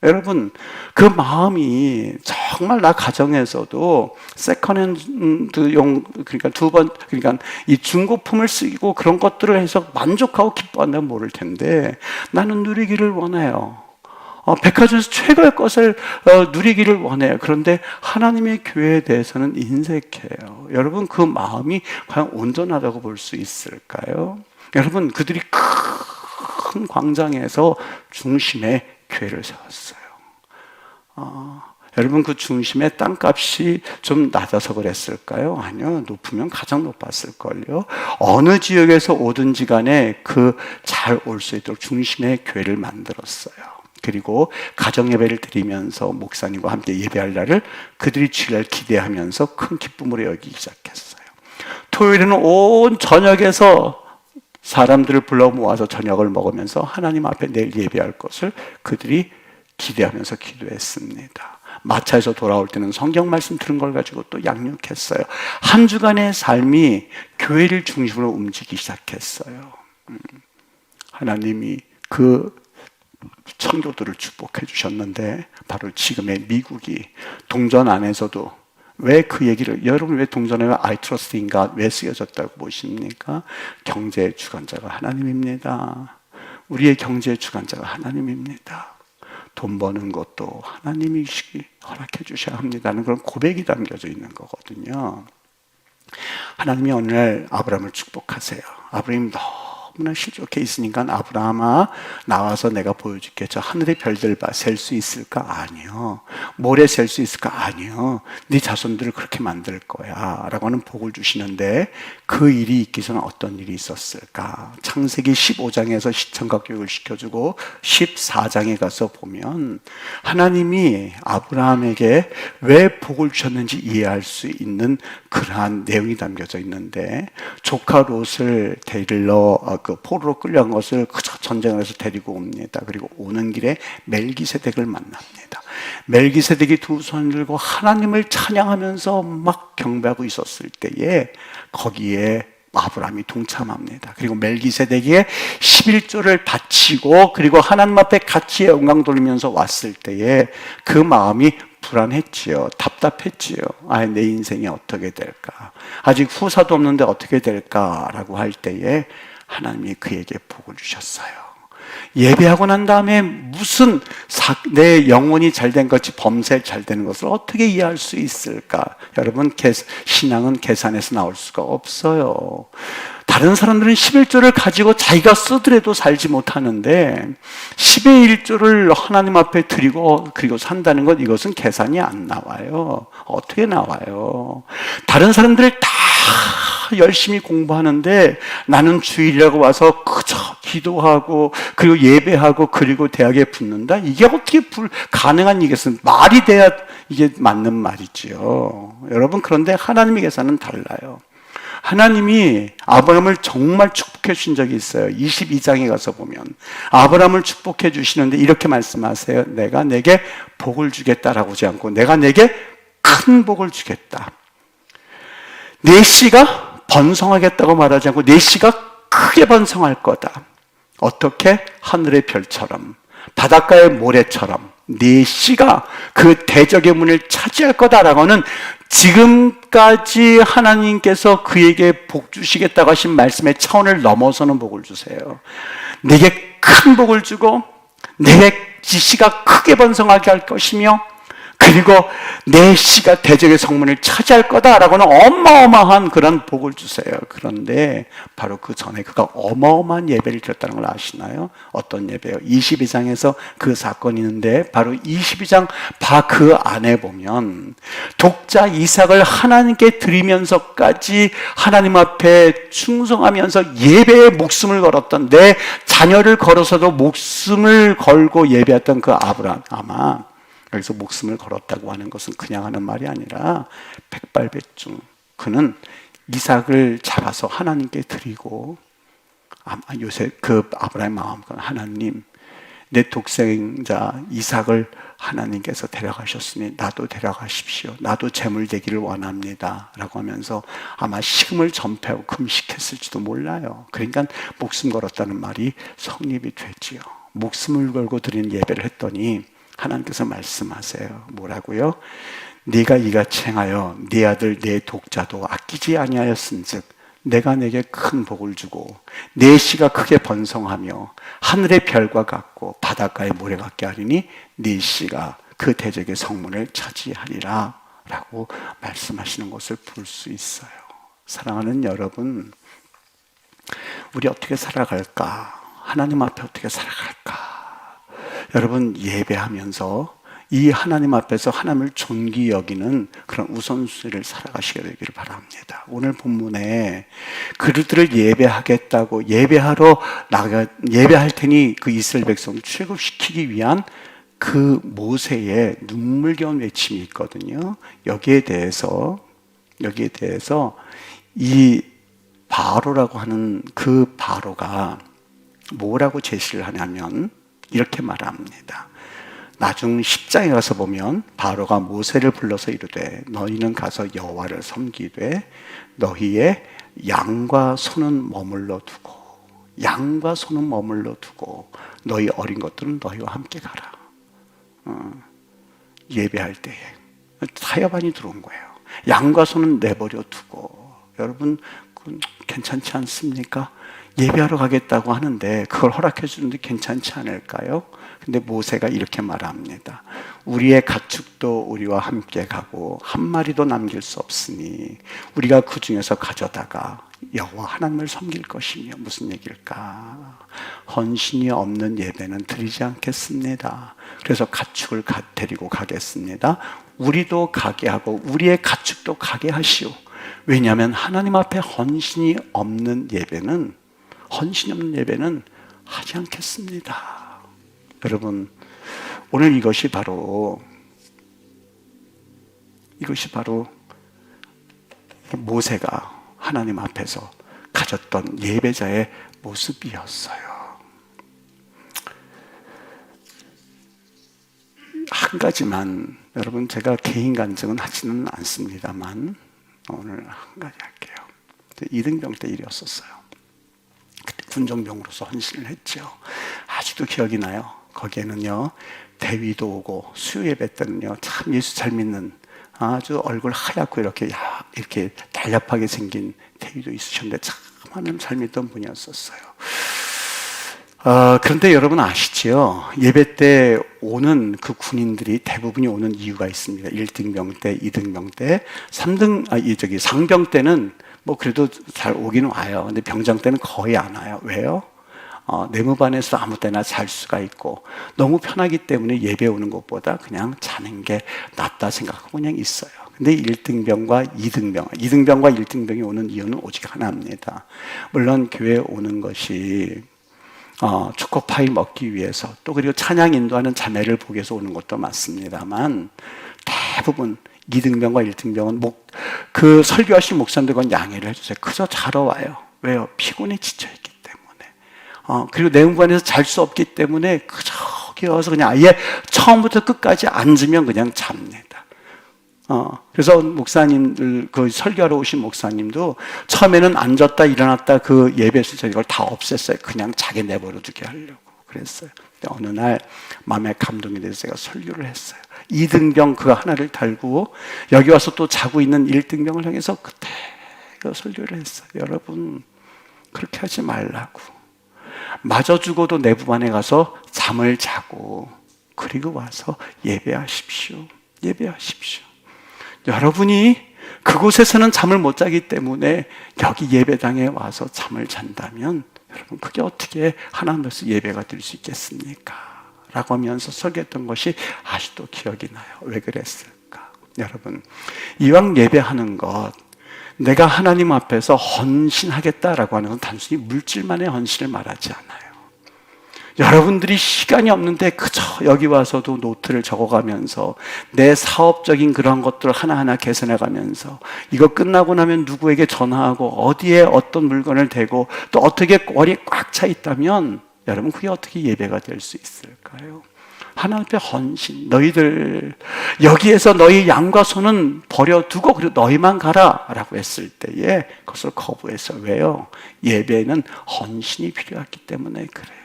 여러분, 그 마음이 정말 나 가정에서도 세컨핸드용, 그러니까 그러니까 이 중고품을 쓰고 그런 것들을 해서 만족하고 기뻐한다면 모를 텐데, 나는 누리기를 원해요. 백화점에서 최고의 것을 누리기를 원해요. 그런데 하나님의 교회에 대해서는 인색해요. 여러분, 그 마음이 과연 온전하다고 볼 수 있을까요? 여러분, 그들이 큰 광장에서 중심에 교회를 세웠어요. 여러분, 그 중심에 땅값이 좀 낮아서 그랬을까요? 아니요. 높으면 가장 높았을걸요. 어느 지역에서 오든지 간에 그 잘 올 수 있도록 중심에 교회를 만들었어요. 그리고 가정예배를 드리면서 목사님과 함께 예배할 날을 그들이 주일날 기대하면서 큰 기쁨으로 여기기 시작했어요. 토요일에는 온 저녁에서 사람들을 불러 모아서 저녁을 먹으면서 하나님 앞에 내일 예배할 것을 그들이 기대하면서 기도했습니다. 마차에서 돌아올 때는 성경 말씀 들은 걸 가지고 또 양육했어요. 한 주간의 삶이 교회를 중심으로 움직이기 시작했어요. 하나님이 그 청교도를 축복해 주셨는데, 바로 지금의 미국이 동전 안에서도, 왜 그 얘기를, 여러분 왜 동전에 I trust in God 왜 쓰여졌다고 보십니까? 경제의 주관자가 하나님입니다. 우리의 경제의 주관자가 하나님입니다. 돈 버는 것도 하나님이 허락해 주셔야 합니다는 그런 고백이 담겨져 있는 거거든요. 하나님이 어느 날 아브라함을 축복하세요. 아브라함이 너무나 실족해 있으니까, 아브라함아 나와서 내가 보여줄게. 저 하늘의 별들 봐. 셀 수 있을까? 아니요. 모래 셀 수 있을까? 아니요. 네 자손들을 그렇게 만들 거야 라고 하는 복을 주시는데, 그 일이 있기 전에 어떤 일이 있었을까? 창세기 15장에서 시청각 교육을 시켜주고 14장에 가서 보면 하나님이 아브라함에게 왜 복을 주셨는지 이해할 수 있는 그러한 내용이 담겨져 있는데, 조카 롯을 데리러 그 포로로 끌려간 것을 그저 전쟁을 해서 데리고 옵니다. 그리고 오는 길에 멜기세덱을 만납니다. 멜기세덱이 두 손을 들고 하나님을 찬양하면서 막 경배하고 있었을 때에 거기에 아브라함이 동참합니다. 그리고 멜기세덱에게 11조를 바치고, 그리고 하나님 앞에 같이 영광 돌리면서 왔을 때에 그 마음이 불안했지요. 답답했지요. 내 인생이 어떻게 될까? 아직 후사도 없는데 어떻게 될까라고 할 때에 하나님이 그에게 복을 주셨어요. 예배하고 난 다음에 무슨 내 영혼이 잘된 것이 범사에 잘되는 것을 어떻게 이해할 수 있을까? 여러분, 신앙은 계산해서 나올 수가 없어요. 다른 사람들은 11조를 가지고 자기가 쓰더라도 살지 못하는데 10의 1조를 하나님 앞에 드리고 그리고 산다는 것, 이것은 계산이 안 나와요. 어떻게 나와요? 다른 사람들을 다 열심히 공부하는데 나는 주일이라고 와서 그저 기도하고 그리고 예배하고 그리고 대학에 붙는다? 이게 어떻게 가능한 얘기겠어요? 말이 돼야 이게 맞는 말이지요. 여러분, 그런데 하나님의 계산은 달라요. 하나님이 아브라함을 정말 축복해 주신 적이 있어요. 22장에 가서 보면 아브라함을 축복해 주시는데 이렇게 말씀하세요. 내가 내게 복을 주겠다라고 하지 않고 내가 내게 큰 복을 주겠다. 내 씨가 번성하겠다고 말하지 않고 내 씨가 크게 번성할 거다. 어떻게? 하늘의 별처럼, 바닷가의 모래처럼 네 씨가 그 대적의 문을 차지할 거다라고는 지금까지 하나님께서 그에게 복 주시겠다고 하신 말씀의 차원을 넘어서는 복을 주세요. 내게 큰 복을 주고 내게 씨가 크게 번성하게 할 것이며 그리고 내 씨가 대적의 성문을 차지할 거다라고는 어마어마한 그런 복을 주세요. 그런데 바로 그 전에 그가 어마어마한 예배를 드렸다는 걸 아시나요? 어떤 예배요? 22장에서 그 사건이 있는데 바로 22장 그 안에 보면 독자 이삭을 하나님께 드리면서까지 하나님 앞에 충성하면서 예배에 목숨을 걸었던, 내 자녀를 걸어서도 목숨을 걸고 예배했던 그 아브라함, 아마 여기서 목숨을 걸었다고 하는 것은 그냥 하는 말이 아니라 백발백중, 그는 이삭을 잡아서 하나님께 드리고, 아마 요새 그 아브라함의 마음은 하나님, 내 독생자 이삭을 하나님께서 데려가셨으니 나도 데려가십시오. 나도 제물 되기를 원합니다 라고 하면서 아마 식음을 전폐하고 금식했을지도 몰라요. 그러니까 목숨 걸었다는 말이 성립이 되지요. 목숨을 걸고 드리는 예배를 했더니 하나님께서 말씀하세요. 뭐라고요? 네가 이같이 행하여 네 아들 네 독자도 아끼지 아니하였은즉 내가 내게 큰 복을 주고 네 씨가 크게 번성하며 하늘의 별과 같고 바닷가의 모래 같게 하리니 네 씨가 그 대적의 성문을 차지하리라 라고 말씀하시는 것을 볼 수 있어요. 사랑하는 여러분, 우리 어떻게 살아갈까? 하나님 앞에 어떻게 살아갈까? 여러분, 예배하면서 이 하나님 앞에서 하나님을 존귀 여기는 그런 우선순위를 살아가시게 되기를 바랍니다. 오늘 본문에 그들을 예배하겠다고 예배할 테니 그 이스라엘 백성을 출애굽시키기 위한 그 모세의 눈물겨운 외침이 있거든요. 여기에 대해서 이 바로라고 하는 그 바로가 뭐라고 제시를 하냐면 이렇게 말합니다. 나중 10장에 가서 보면 바로가 모세를 불러서 이르되 너희는 가서 여호와를 섬기되 너희의 양과 소는 머물러 두고 너희 어린 것들은 너희와 함께 가라. 예배할 때에 타협안이 들어온 거예요. 양과 소는 내버려 두고. 여러분, 괜찮지 않습니까? 예배하러 가겠다고 하는데 그걸 허락해 주는데 괜찮지 않을까요? 근데 모세가 이렇게 말합니다. 우리의 가축도 우리와 함께 가고 한 마리도 남길 수 없으니 우리가 그 중에서 가져다가 여호와 하나님을 섬길 것이며. 무슨 얘기일까? 헌신이 없는 예배는 드리지 않겠습니다. 그래서 가축을 데리고 가겠습니다. 우리도 가게 하고 우리의 가축도 가게 하시오. 왜냐하면 하나님 앞에 헌신이 없는 예배는 하지 않겠습니다. 여러분, 오늘 이것이 바로 모세가 하나님 앞에서 가졌던 예배자의 모습이었어요. 한 가지만, 여러분, 제가 개인 간증은 하지는 않습니다만 오늘 한 가지 할게요. 이등병 때 일이었었어요. 그때 군정병으로서 헌신을 했죠. 아직도 기억이 나요. 거기에는요, 대위도 오고 수요 예배 때는요, 참 예수 잘 믿는 아주 얼굴 하얗고 이렇게 달렵하게 생긴 대위도 있으셨는데 참 하나님 잘 믿던 분이었었어요. 그런데 여러분 아시죠? 예배 때 오는 그 군인들이 대부분이 오는 이유가 있습니다. 1등병 때, 2등병 때, 상병 때는 뭐 그래도 잘 오기는 와요. 근데 병장 때는 거의 안 와요. 왜요? 내무반에서 아무 때나 잘 수가 있고 너무 편하기 때문에 예배 오는 것보다 그냥 자는 게 낫다 생각하고 그냥 있어요. 근데 1등병과 2등병과 1등병이 오는 이유는 오직 하나입니다. 물론 교회에 오는 것이 초코파이 먹기 위해서, 또 그리고 찬양 인도하는 자매를 보기 위해서 오는 것도 맞습니다만 대부분 2등병과 1등병은 그 설교하신 목사님들과 양해를 해주세요. 그저 자러 와요. 왜요? 피곤해 지쳐있기 때문에. 그리고 내무반에서 잘 수 없기 때문에 그저 거기 와서 그냥 아예 처음부터 끝까지 앉으면 그냥 잡니다. 그래서 목사님들, 그 설교하러 오신 목사님도 처음에는 앉았다 일어났다 그 예배 순서 이걸 다 없앴어요. 그냥 자기 내버려 두게 하려고 그랬어요. 근데 어느 날 마음에 감동이 돼서 제가 설교를 했어요. 2등병 그 하나를 달고 여기 와서 또 자고 있는 1등병을 향해서 그때 설교를 했어요. 여러분, 그렇게 하지 말라고. 마저 죽어도 내부반에 가서 잠을 자고 그리고 와서 예배하십시오. 여러분이 그곳에서는 잠을 못 자기 때문에 여기 예배당에 와서 잠을 잔다면 여러분, 그게 어떻게 하나님께서 예배가 될 수 있겠습니까? 라고 하면서 설교했던 것이 아직도 기억이 나요. 왜 그랬을까? 여러분, 이왕 예배하는 것, 내가 하나님 앞에서 헌신하겠다라고 하는 건 단순히 물질만의 헌신을 말하지 않아요. 여러분들이 시간이 없는데 그저 여기 와서도 노트를 적어가면서 내 사업적인 그런 것들을 하나하나 개선해가면서 이거 끝나고 나면 누구에게 전화하고 어디에 어떤 물건을 대고 또 어떻게 머리에 꽉 차 있다면 여러분, 그게 어떻게 예배가 될 수 있을까요? 하나님 앞에 헌신, 너희들 여기에서 너희 양과 소는 버려두고 그리고 너희만 가라 라고 했을 때에 그것을 거부했어요. 왜요? 예배는 헌신이 필요했기 때문에 그래요.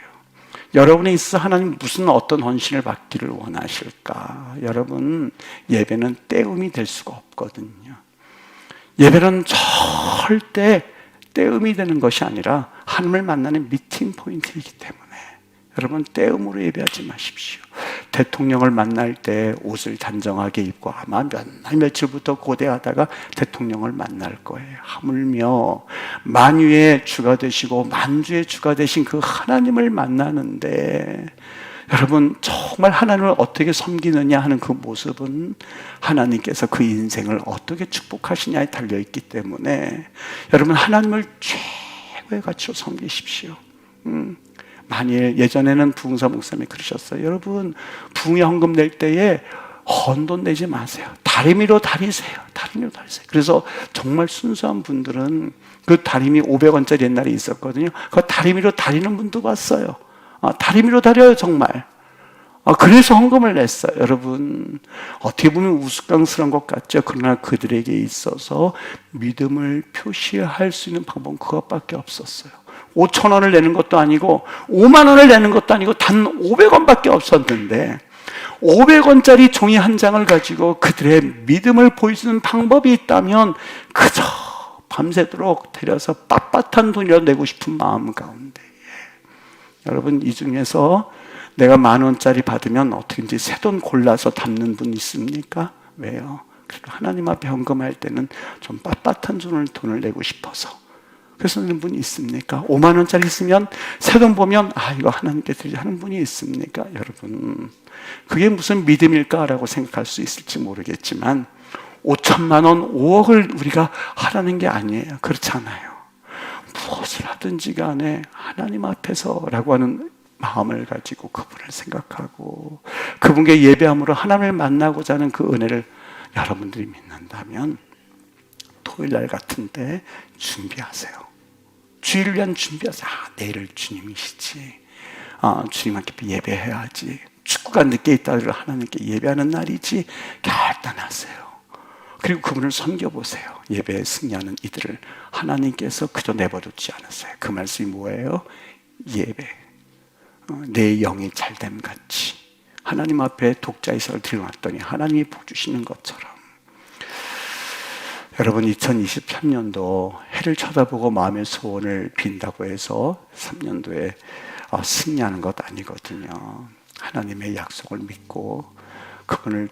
여러분에 있어서 하나님 무슨 어떤 헌신을 받기를 원하실까? 여러분, 예배는 때움이 될 수가 없거든요. 예배는 절대 때움이 되는 것이 아니라 하나님을 만나는 미팅 포인트이기 때문에 여러분, 때움으로 예배하지 마십시오. 대통령을 만날 때 옷을 단정하게 입고 아마 몇 날 며칠부터 고대하다가 대통령을 만날 거예요. 하물며 만유의 주가 되시고 만주의 주가 되신 그 하나님을 만나는데 여러분, 정말 하나님을 어떻게 섬기느냐 하는 그 모습은 하나님께서 그 인생을 어떻게 축복하시냐에 달려있기 때문에 여러분, 하나님을 최고의 가치로 섬기십시오. 만일 예전에는 부흥사 목사님이 그러셨어요. 여러분, 부흥의 헌금 낼 때에 헌돈 내지 마세요. 다리미로 다리세요. 다리미로 다리세요. 그래서 정말 순수한 분들은 그 다리미 500원짜리 옛날에 있었거든요. 그 다리미로 다리는 분도 봤어요. 다리미로 다려요, 정말. 그래서 헌금을 냈어요. 여러분, 어떻게 보면 우스꽝스러운 것 같죠. 그러나 그들에게 있어서 믿음을 표시할 수 있는 방법은 그것밖에 없었어요. 5,000원을 내는 것도 아니고 5만 원을 내는 것도 아니고 단 500원밖에 없었는데 500원짜리 종이 한 장을 가지고 그들의 믿음을 보여주는 방법이 있다면 그저 밤새도록 데려서 빳빳한 돈이라도 내고 싶은 마음 가운데, 여러분, 이 중에서 내가 10,000원짜리 받으면 어떻게든지 새 돈 골라서 담는 분 있습니까? 왜요? 그래도 하나님 앞에 헌금할 때는 좀 빳빳한 돈을 내고 싶어서 그래서 내는 분이 있습니까? 5만 원짜리 있으면 새 돈 보면 이거 하나님께 드리자 하는 분이 있습니까? 여러분, 그게 무슨 믿음일까라고 생각할 수 있을지 모르겠지만 5천만 원, 5억을 우리가 하라는 게 아니에요. 그렇지 않아요. 무엇을 하든지 간에 하나님 앞에서라고 하는 마음을 가지고 그분을 생각하고 그분께 예배함으로 하나님을 만나고자 하는 그 은혜를 여러분들이 믿는다면 토요일 날 같은데 준비하세요. 주일을 위한 준비하세요. 내일 주님이시지. 주님 함께 예배해야지. 축구가 늦게 있다고 하나님께 예배하는 날이지. 결단하세요. 그리고 그분을 섬겨보세요. 예배에 승리하는 이들을 하나님께서 그저 내버려두지 않으세요. 그 말씀이 뭐예요? 예배. 내 영이 잘됨 같이 하나님 앞에 독자이사를 드려놨더니 하나님이 복 주시는 것처럼 여러분, 2023년도 해를 쳐다보고 마음의 소원을 빈다고 해서 3년도에 승리하는 것 아니거든요. 하나님의 약속을 믿고 그분을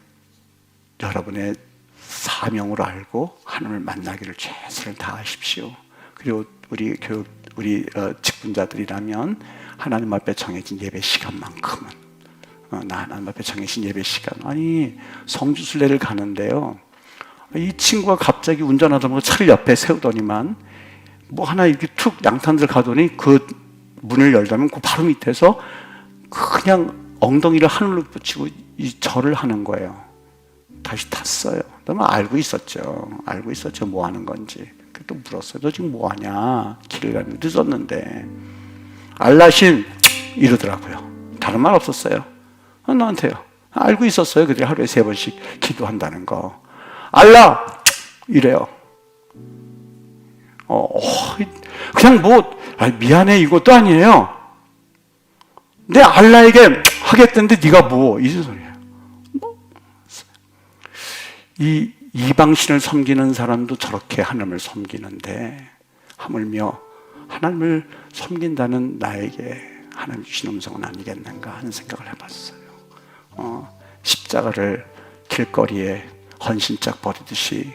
여러분의 사명으로 알고 하나님을 만나기를 최선을 다하십시오. 그리고 우리 직분자들이라면 하나님 앞에 정해진 예배 시간만큼은 나 하나님 앞에 정해진 예배 시간, 성주순례를 가는데요, 이 친구가 갑자기 운전하다 보면 차를 옆에 세우더니만 뭐 하나 이렇게 툭 양탄들 가더니 그 문을 열다면 그 바로 밑에서 그냥 엉덩이를 하늘로 붙이고 이 절을 하는 거예요. 다시 탔어요. 너무 알고 있었죠. 뭐 하는 건지. 또 물었어요. 너 지금 뭐 하냐? 길을 가는데 늦었는데. 알라신 이러더라고요. 다른 말 없었어요. 나한테요. 알고 있었어요. 그들이 하루에 3번씩 기도한다는 거. 알라! 이래요. 그냥 미안해 이것도 아니에요. 내 알라에게 하겠다는데 네가 뭐? 이 소리예요. 이 이방신을 섬기는 사람도 저렇게 하나님을 섬기는데 하물며 하나님을 섬긴다는 나에게 하나님 주신 음성은 아니겠는가 하는 생각을 해봤어요. 십자가를 길거리에 헌신짝 버리듯이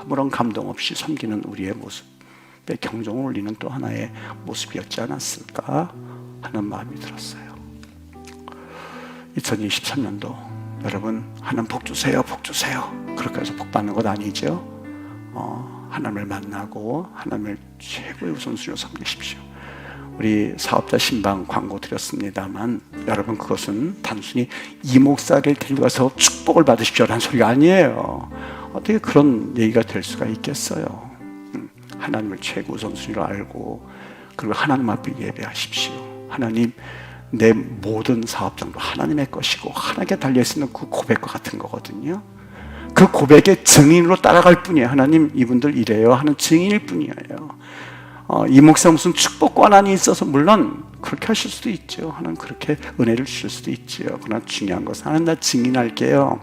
아무런 감동 없이 섬기는 우리의 모습에 경종을 울리는 또 하나의 모습이었지 않았을까 하는 마음이 들었어요. 2023년도 여러분, 하나님 복 주세요, 복 주세요. 그렇게 해서 복 받는 것 아니죠. 하나님을 만나고 하나님을 최고의 우선순위로 섬기십시오. 우리 사업자 신방 광고 드렸습니다만 여러분, 그것은 단순히 이 목사를 데리고 가서 축복을 받으십시오라는 소리가 아니에요. 어떻게 그런 얘기가 될 수가 있겠어요. 하나님을 최고 우선순위로 알고 그리고 하나님 앞에 예배하십시오. 하나님, 내 모든 사업장도 하나님의 것이고 하나님께 달려있는 그 고백과 같은 거거든요. 그 고백의 증인으로 따라갈 뿐이에요. 하나님, 이분들 이래요 하는 증인일 뿐이에요. 이 목사 무슨 축복 권한이 있어서 물론 그렇게 하실 수도 있죠. 하나님 그렇게 은혜를 주실 수도 있지요. 그러나 중요한 것은 하나님 나 증인할게요.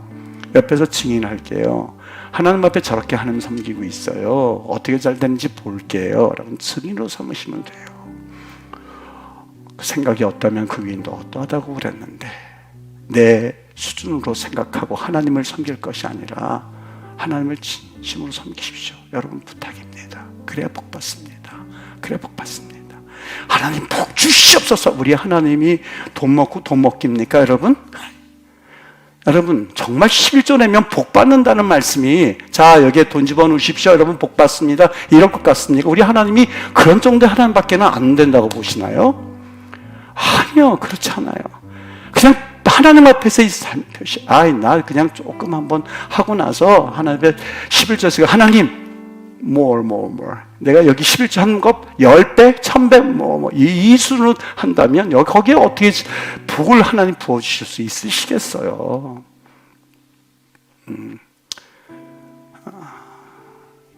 옆에서 증인할게요. 하나님 앞에 저렇게 하나님 섬기고 있어요. 어떻게 잘 되는지 볼게요. 여러분 증인으로 삼으시면 돼요. 그 생각이 어떠면 그 위인도 어떠하다고 그랬는데 내 수준으로 생각하고 하나님을 섬길 것이 아니라 하나님을 진심으로 섬기십시오. 여러분 부탁입니다. 그래야 복 받습니다. 그래야 복 받습니다. 하나님 복 주시옵소서. 우리 하나님이 돈 먹고 돈 먹깁니까 여러분? 여러분 정말 11조 내면 복 받는다는 말씀이 자 여기에 돈 집어넣으십시오 여러분 복 받습니다 이럴 것 같습니까? 우리 하나님이 그런 정도의 하나님밖에는 안 된다고 보시나요? 아니요 그렇지 않아요. 그냥 하나님 앞에서 이 삶 표시 나 그냥 조금 한번 하고 나서 하나님의 11조에서 하나님 more 내가 여기 11조 한 것 10배 1000배 이 수로 한다면 거기에 어떻게 복을 하나님 부어주실 수 있으시겠어요?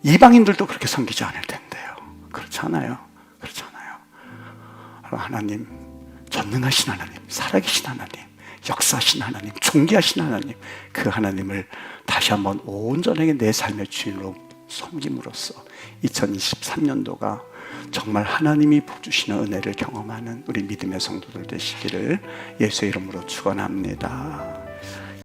이방인들도 그렇게 섬기지 않을 텐데요. 그렇지 않아요? 그렇지 않아요. 하나님 전능하신 하나님 살아계신 하나님 역사하신 하나님 존귀하신 하나님 그 하나님을 다시 한번 온전하게 내 삶의 주인으로 섬김으로써 2023년도가 정말 하나님이 복주시는 은혜를 경험하는 우리 믿음의 성도들 되시기를 예수의 이름으로 축원합니다.